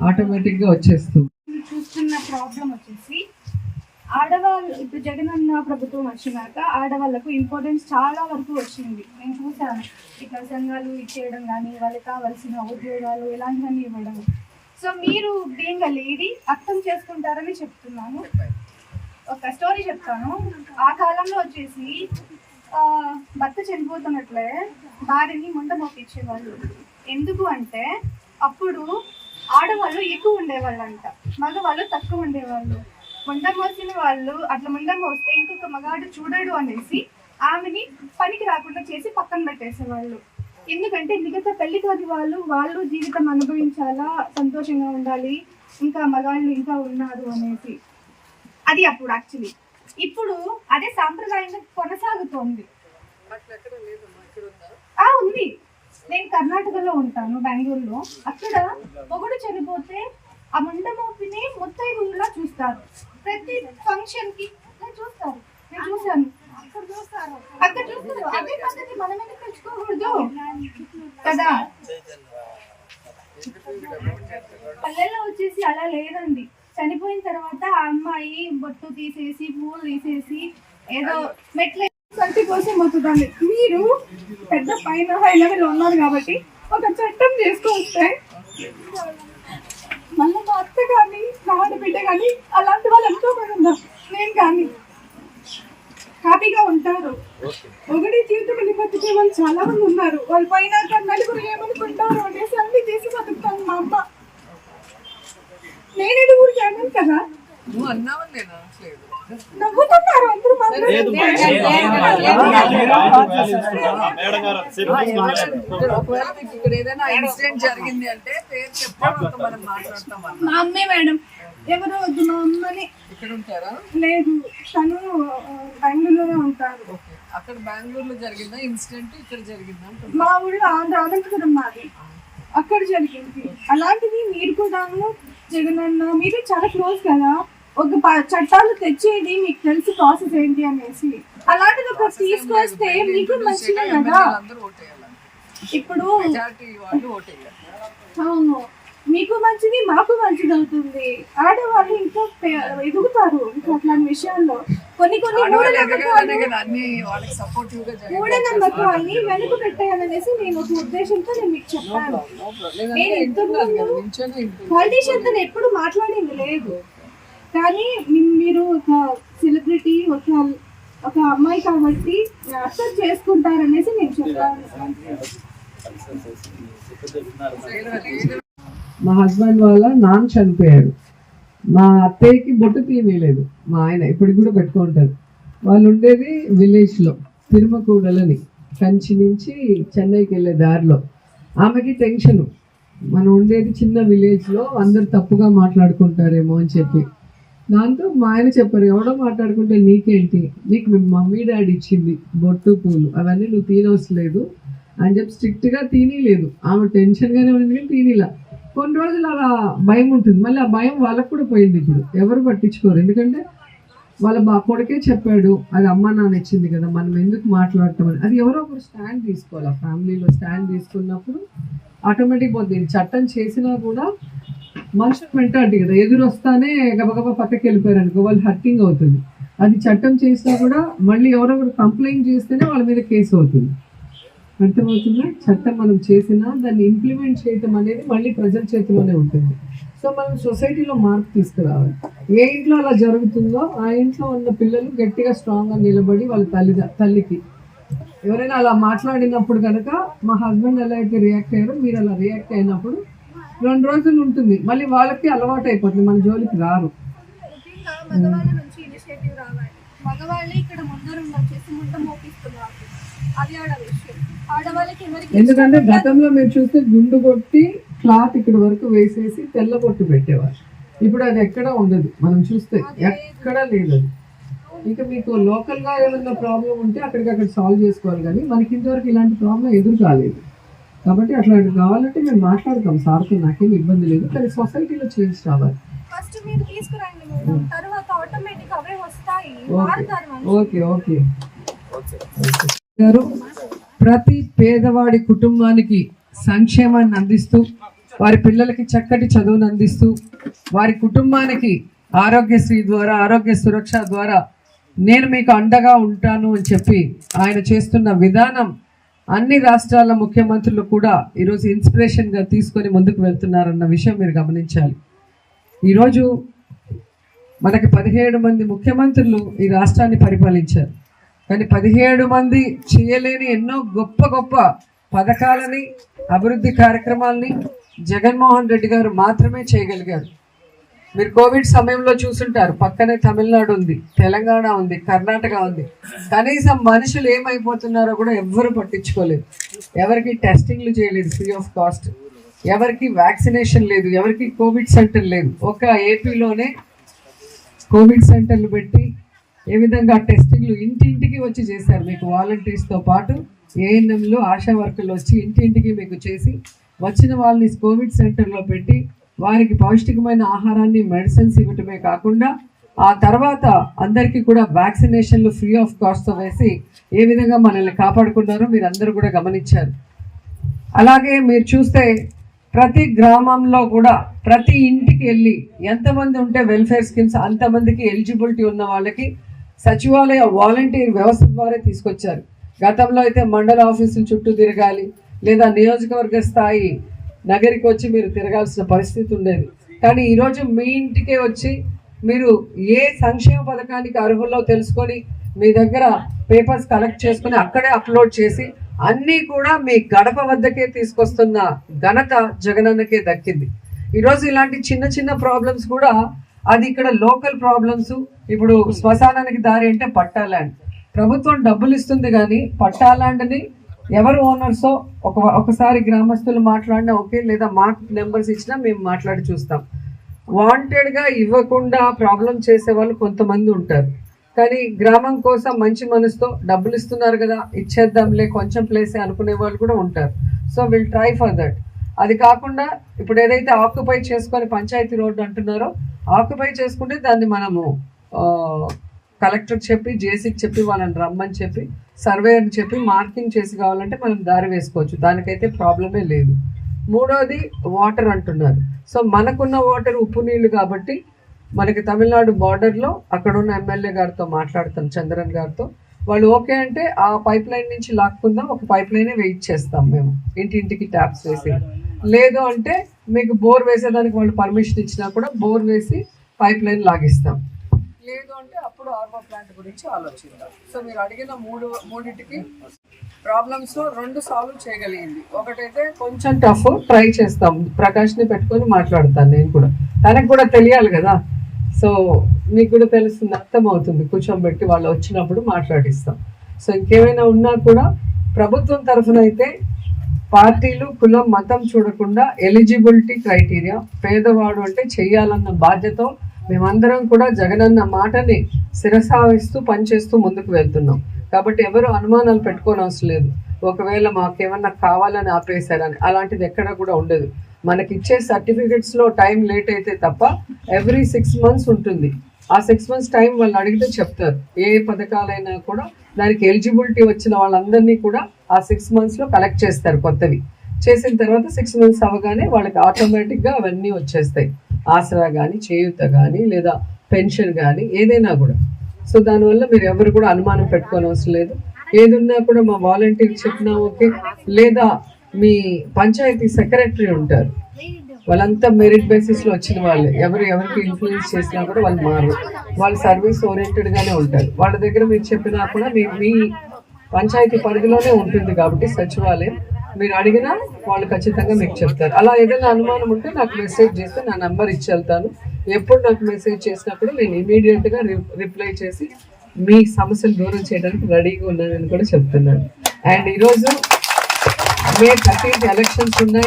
ఆటోమేటిక్గా వచ్చేస్తుంది. చూస్తున్న ప్రాబ్లం వచ్చేసి ఆడవాళ్ళు ఇప్పుడు జగనన్న ప్రభుత్వం వచ్చినాక ఆడవాళ్ళకు ఇంపార్టెన్స్ చాలా వరకు వచ్చింది. నేను చూసాను ఇట్లా సంఘాలు ఇచ్చేయడం కానీ వాళ్ళకి కావాల్సిన ఉద్యోగాలు ఇలాంటివన్నీ ఇవ్వడం. సో మీరు బీయింగ్ అ లేడీ అర్థం చేసుకుంటారని చెప్తున్నాను. ఒక స్టోరీ చెప్తాను. ఆ కాలంలో వచ్చేసి భర్త చనిపోతున్నట్లే భార్యని ముండ మోపించేవాళ్ళు. ఎందుకు అంటే అప్పుడు ఆడవాళ్ళు ఎక్కువ ఉండేవాళ్ళంట, మగవాళ్ళు తక్కువ ఉండేవాళ్ళు. ముండ మోసిన వాళ్ళు అట్లా ముండ మోస్తే ఇంకొక మగాడు చూడడు అనేసి ఆమెని పనికి రాకుండా చేసి పక్కన పెట్టేసేవాళ్ళు. ఎందుకంటే మిగతా పెళ్లి కాని వాళ్ళు జీవితం అనుభవించాలా, సంతోషంగా ఉండాలి, ఇంకా మగాళ్ళు ఇంకా ఉన్నారు అనేసి. అది అప్పుడు యాక్చువల్లీ. ఇప్పుడు అదే సాంప్రదాయంగా కొనసాగుతోంది. ఉంది. నేను కర్ణాటకలో ఉంటాను, బెంగళూరులో. అక్కడ మొగుడు చనిపోతే ఆ ముండ మోపిని ముత్తైదులా చూస్తారు. ప్రతి ఫంక్షన్ కి చూస్తారు. నేను చూసాను, అక్కడ చూస్తారు. అదే పద్ధతి మనం ఎందుకు తెచ్చుకోకూడదు కదా? పల్లెల్లో వచ్చేసి అలా లేదండి. చనిపోయిన తర్వాత ఆ అమ్మాయి బొట్టు తీసేసి పూలు తీసేసి ఏదో మెట్ల సంతి కోసం అవుతుందండి. మీరు పెద్ద పైన హై లెవెల్ ఉన్నారు కాబట్టి ఒక చట్టం చేసుకొస్తే మళ్ళీ మా అత్త కానీ నా ఆడబిడ్డ కానీ అలాంటి వాళ్ళు ఎంతో మంది ఉన్నారు. నేను కానీ హ్యాపీగా ఉంటారు. ఒకటి జీవితం బతికే వాళ్ళు చాలా మంది ఉన్నారు. వాళ్ళ పైన నలుగురు ఏమనుకుంటారు అనేసి అన్ని చేసి బతుకుతాను. మా అమ్మ నేను ఎదుగురికి అన్నాను కదా, నవ్వుతున్నారు అందరూ. మా అమ్మే మేడం, ఎవరో వద్దు, మా అమ్మని. లేదు, తను బెంగళూరులోనే ఉంటారు. అక్కడ బెంగళూరులో జరిగిందా ఇన్సిడెంట్? ఇక్కడ జరిగిందా? మా ఊళ్ళో అనంతపురం మాది, అక్కడ జరిగింది. అలాంటిది మీరు కూడా జగనన్న మీరు చాలా క్లోజ్ కదా, ఒక చట్టాలు తెచ్చేది మీకు తెలిసి ప్రాసెస్ ఏంటి అనేసి. అలాంటిది ఒక తీసుకొస్తే మీకు మంచిదే కదా. ఇప్పుడు అవును, మీకు మంచిది, మాకు మంచిది అవుతుంది. ఆడవాళ్ళు ఇంకా ఎదుగుతారు ఇంకా అట్లాంటి విషయాల్లో. కొన్ని మూఢనమ్మకాన్ని వెనుక పెట్టాలనేసి నేను ఒక ఉద్దేశంతో నేను మీకు చెప్పాను. నేను ఇంతకుముందు పొలిటీషియన్ ఎప్పుడు మాట్లాడింది లేదు, కానీ మీరు ఒక సెలబ్రిటీ, ఒక అమ్మాయి కాబట్టి అర్థం చేసుకుంటారనేసి నేను చెప్పాను. మా హస్బెండ్ వాళ్ళ నాన్న చనిపోయారు. మా అత్తయ్యకి బొట్టు తీయలేదు. మా ఆయన ఇప్పటికి కూడా పెట్టుకుంటారు. వాళ్ళు ఉండేది విలేజ్లో, తిరుమకూడలని, కంచి నుంచి చెన్నైకి వెళ్ళే దారిలో. ఆమెకి టెన్షను, మనం ఉండేది చిన్న విలేజ్లో, అందరు తప్పుగా మాట్లాడుకుంటారేమో అని చెప్పి. దాంతో మా ఆయన చెప్పారు, ఎవడో మాట్లాడుకుంటే నీకేంటి, నీకు మీ మమ్మీ డాడీ ఇచ్చింది బొట్టు పూలు, అవన్నీ నువ్వు తీనవసలేదు అని చెప్పి స్ట్రిక్ట్గా తీనలేదు. ఆమె టెన్షన్గానే ఉంది కానీ తీనిలా. కొన్ని రోజులు అలా భయం ఉంటుంది, మళ్ళీ ఆ భయం వాళ్ళకు కూడా పోయింది. ఇప్పుడు ఎవరు పట్టించుకోరు, ఎందుకంటే వాళ్ళ కొడుకే చెప్పాడు, అది అమ్మ నాన్న ఇచ్చింది కదా, మనం ఎందుకు మాట్లాడతామని. అది ఎవరో ఒకరు స్టాండ్ తీసుకోవాలి. ఫ్యామిలీలో స్టాండ్ తీసుకున్నప్పుడు ఆటోమేటిక్ పోతుంది. చట్టం చేసినా కూడా మనుషులు మెంటాలిటీ కదా, ఎదురు వస్తానే గబగబా పక్కకి వెళ్ళిపోయారు అనుకో, వాళ్ళు హర్టింగ్ అవుతుంది. అది చట్టం చేసినా కూడా మళ్ళీ ఎవరొకరు కంప్లైంట్ చేస్తేనే వాళ్ళ మీద కేసు అవుతుంది. అర్థమవుతుందా? చట్టం మనం చేసినా దాన్ని ఇంప్లిమెంట్ చేయటం అనేది మళ్ళీ ప్రజల చేతిలోనే ఉంటుంది. సో మనం సొసైటీలో మార్పు తీసుకురావాలి. ఏ ఇంట్లో అలా జరుగుతుందో ఆ ఇంట్లో ఉన్న పిల్లలు గట్టిగా స్ట్రాంగ్గా నిలబడి వాళ్ళ తల్లికి ఎవరైనా అలా మాట్లాడినప్పుడు కనుక, మా హస్బెండ్ ఎలా అయితే రియాక్ట్ అయ్యారో మీరు అలా రియాక్ట్ అయినప్పుడు 2 రోజులు ఉంటుంది, మళ్ళీ వాళ్ళకి అలవాటు అయిపోతుంది, మన జోలికి రారు. మగవాళ్ళ నుంచి ఇనిషియేటివ్ రావాలి. మగవాళ్ళే ఇక్కడ ముందరుండి వచ్చేసి ముంట మోపిస్తున్నారు. అది ఆడవాళ్ళకి ఎందుకంటే గతంలో మీరు చూస్తే గుండు కొట్టి క్లాత్ ఇక్కడ వరకు వేసేసి తెల్ల బొట్టు పెట్టేవారు. ఇప్పుడు అది ఎక్కడా ఉండదు, మనం చూస్తే ఎక్కడా లేదు. అది ఇంకా మీకు లోకల్గా ఏమన్నా ప్రాబ్లం ఉంటే అక్కడికక్కడ సాల్వ్ చేసుకోవాలి, కానీ మనకి ఇంతవరకు ఇలాంటి ప్రాబ్లం ఎదురు కాలేదు. కాబట్టి అట్లాంటి కావాలంటే మేము మాట్లాడతాం సార్తో, నాకేం ఇబ్బంది లేదు, కానీ సొసైటీలో చేంజ్ రావాలి. ఓకే ఓకే గారు, ప్రతి పేదవాడి కుటుంబానికి సంక్షేమాన్ని అందిస్తూ వారి పిల్లలకి చక్కటి చదువును అందిస్తూ వారి కుటుంబానికి ఆరోగ్యశ్రీ ద్వారా ఆరోగ్య సురక్ష ద్వారా నేను మీకు అండగా ఉంటాను అని చెప్పి ఆయన చేస్తున్న విధానం అన్ని రాష్ట్రాల ముఖ్యమంత్రులు కూడా ఈరోజు ఇన్స్పిరేషన్గా తీసుకొని ముందుకు వెళ్తున్నారన్న విషయం మీరు గమనించాలి. ఈరోజు మనకి 17 మంది ముఖ్యమంత్రులు ఈ రాష్ట్రాన్ని పరిపాలించారు. కానీ 17 మంది చేయలేని ఎన్నో గొప్ప గొప్ప పథకాలని అభివృద్ధి కార్యక్రమాలని జగన్మోహన్ రెడ్డి గారు మాత్రమే చేయగలిగారు. మీరు కోవిడ్ సమయంలో చూసుంటారు, పక్కనే తమిళనాడు ఉంది, తెలంగాణ ఉంది, కర్ణాటక ఉంది. కనీసం మనుషులు ఏమైపోతున్నారో కూడా ఎవ్వరు పట్టించుకోలేదు. ఎవరికి టెస్టింగ్లు చేయలేదు ఫ్రీ ఆఫ్ కాస్ట్, ఎవరికి వ్యాక్సినేషన్ లేదు, ఎవరికి కోవిడ్ సెంటర్ లేదు. ఒక ఏపీలోనే కోవిడ్ సెంటర్లు పెట్టి ఏ విధంగా టెస్టింగ్లు ఇంటింటికి వచ్చి చేశారు. మీకు వాలంటీర్స్తో పాటు ఏఎన్ఎంలు ఆశా వర్కర్లు వచ్చి ఇంటింటికి మీకు చేసి వచ్చిన వాళ్ళని కోవిడ్ సెంటర్లో పెట్టి వారికి పౌష్టికమైన ఆహారాన్ని మెడిసిన్స్ ఇవ్వటమే కాకుండా ఆ తర్వాత అందరికీ కూడా వ్యాక్సినేషన్లు ఫ్రీ ఆఫ్ కాస్ట్తో వేసి ఏ విధంగా మనల్ని కాపాడుకున్నారో మీరు అందరూ కూడా గమనించారు. అలాగే మీరు చూస్తే ప్రతి గ్రామంలో కూడా ప్రతి ఇంటికి వెళ్ళి ఎంతమంది ఉంటే వెల్ఫేర్ స్కీమ్స్ అంతమందికి ఎలిజిబిలిటీ ఉన్న వాళ్ళకి సచివాలయ వాలంటీర్ వ్యవస్థ ద్వారా తీసుకొచ్చారు. గతంలో అయితే మండల ఆఫీసుల చుట్టూ తిరగాలి, లేదా నియోజకవర్గ స్థాయి నగరికి వచ్చి మీరు తిరగాల్సిన పరిస్థితి ఉండేది. కానీ ఈరోజు మీ ఇంటికే వచ్చి మీరు ఏ సంక్షేమ పథకానికి అర్హుల్లో తెలుసుకొని మీ దగ్గర పేపర్స్ కలెక్ట్ చేసుకొని అక్కడే అప్లోడ్ చేసి అన్నీ కూడా మీ గడప వద్దకే తీసుకొస్తున్న ఘనత జగనన్నకే దక్కింది. ఈరోజు ఇలాంటి చిన్న చిన్న ప్రాబ్లమ్స్ కూడా అది ఇక్కడ లోకల్ ప్రాబ్లమ్స్. ఇప్పుడు శ్మశానానికి దారి అంటే పట్టా ల్యాండ్, ప్రభుత్వం డబ్బులు ఇస్తుంది కానీ పట్టా ల్యాండ్ని ఎవరు ఓనర్సో ఒకసారి గ్రామస్తులు మాట్లాడినా ఓకే, లేదా మాకు నెంబర్స్ ఇచ్చినా మేము మాట్లాడి చూస్తాం. వాంటెడ్గా ఇవ్వకుండా ప్రాబ్లం చేసే వాళ్ళు కొంతమంది ఉంటారు. కానీ గ్రామం కోసం మంచి మనసుతో డబ్బులు ఇస్తున్నారు కదా ఇచ్చేద్దాంలే కొంచెం ప్లేసే అనుకునే వాళ్ళు కూడా ఉంటారు. So will try for that. అది కాకుండా ఇప్పుడు ఏదైతే ఆక్యుపై చేసుకొని పంచాయతీ రోడ్డు అంటున్నారో ఆక్యుపై చేసుకుంటే దాన్ని మనము కలెక్టర్ చెప్పి జేసీకి చెప్పి వాళ్ళని రమ్మని చెప్పి సర్వేయర్ని చెప్పి మార్కింగ్ చేసి కావాలంటే మనం దారి వేసుకోవచ్చు, దానికైతే ప్రాబ్లమే లేదు. మూడోది వాటర్ అంటున్నారు. సో మనకున్న వాటర్ ఉప్పు నీళ్లు కాబట్టి మనకి తమిళనాడు బార్డర్లో అక్కడ ఉన్న ఎమ్మెల్యే గారితో మాట్లాడతాం, చంద్రన్ గారితో. వాళ్ళు ఓకే అంటే ఆ పైప్ లైన్ నుంచి లాక్కుందాం, ఒక పైప్ లైనే వెయిట్ చేస్తాం మేము ఇంటింటికి ట్యాప్స్ వేసి. లేదు అంటే మీకు బోర్ వేసేదానికి వాళ్ళు పర్మిషన్ ఇచ్చినా కూడా బోర్ వేసి పైప్ లైన్ లాగిస్తాం. లేదు అంటే అప్పుడు ఆర్వో ప్లాంట్ గురించి ఆలోచిద్దాం. సో మీరు అడిగిన మూడింటికి ప్రాబ్లమ్స్లో 2 సాల్వ్ చేయగలిగింది. ఒకటైతే కొంచెం టఫ్, ట్రై చేస్తాం. ప్రకాష్ని పెట్టుకొని మాట్లాడతాను నేను కూడా, తనకు కూడా తెలియాలి కదా. సో మీకు కూడా తెలుస్తుంది, అర్థమవుతుంది, కూర్చోబెట్టి వాళ్ళు వచ్చినప్పుడు మాట్లాడిస్తాం. సో ఇంకేమైనా ఉన్నా కూడా ప్రభుత్వం తరఫున అయితే పార్టీలు కులం మతం చూడకుండా ఎలిజిబిలిటీ క్రైటీరియా, పేదవాడు అంటే చెయ్యాలన్న బాధ్యత మేమందరం కూడా జగనన్న మాటని శిరసావిస్తూ పనిచేస్తూ ముందుకు వెళ్తున్నాం. కాబట్టి ఎవరు అనుమానాలు పెట్టుకోని అవసరం లేదు. ఒకవేళ మాకేమన్నా కావాలని ఆపేశారని అలాంటిది ఎక్కడ కూడా ఉండదు. మనకి ఇచ్చే సర్టిఫికెట్స్లో టైం లేట్ అయితే తప్ప ఎవ్రీ 6 months ఉంటుంది. ఆ 6 months టైం వాళ్ళు అడిగితే చెప్తారు. ఏ పథకాలైనా కూడా దానికి ఎలిజిబిలిటీ వచ్చిన వాళ్ళందరినీ కూడా ఆ 6 monthsలో కలెక్ట్ చేస్తారు. కొత్తవి చేసిన తర్వాత 6 months అవగానే వాళ్ళకి ఆటోమేటిక్గా అవన్నీ వచ్చేస్తాయి. ఆసరా కానీ, చేయూత కానీ, లేదా పెన్షన్ కానీ, ఏదైనా కూడా. సో దానివల్ల మీరు ఎవరు కూడా అనుమానం పెట్టుకోని అవసరం లేదు. ఏదున్నా కూడా మా వాలంటీర్ చెప్పినా ఓకే, లేదా మీ పంచాయతీ సెక్రటరీ ఉంటారు, వాళ్ళంతా మెరిట్ బేసిస్లో వచ్చిన వాళ్ళే. ఎవరికి ఇన్ఫ్లుయెన్స్ చేసినా కూడా వాళ్ళు మారు, వాళ్ళు సర్వీస్ ఓరియంటెడ్గానే ఉంటారు. వాళ్ళ దగ్గర మీరు చెప్పినా కూడా మీ పంచాయతీ పరిధిలోనే ఉంటుంది కాబట్టి సచివాలయం, మీరు అడిగినా వాళ్ళు ఖచ్చితంగా మీకు చెప్తారు. అలా ఏదైనా అనుమానం ఉంటే నాకు మెసేజ్ చేస్తే నా నెంబర్ ఇచ్చి వెళ్తాను. ఎప్పుడు నాకు మెసేజ్ చేసినప్పుడు నేను ఇమీడియట్గా రిప్లై చేసి మీ సమస్యలు దూరం చేయడానికి రెడీగా ఉన్నానని కూడా చెప్తున్నాను. అండ్ ఈరోజు May 13th ఎలక్షన్స్ ఉన్నాయి.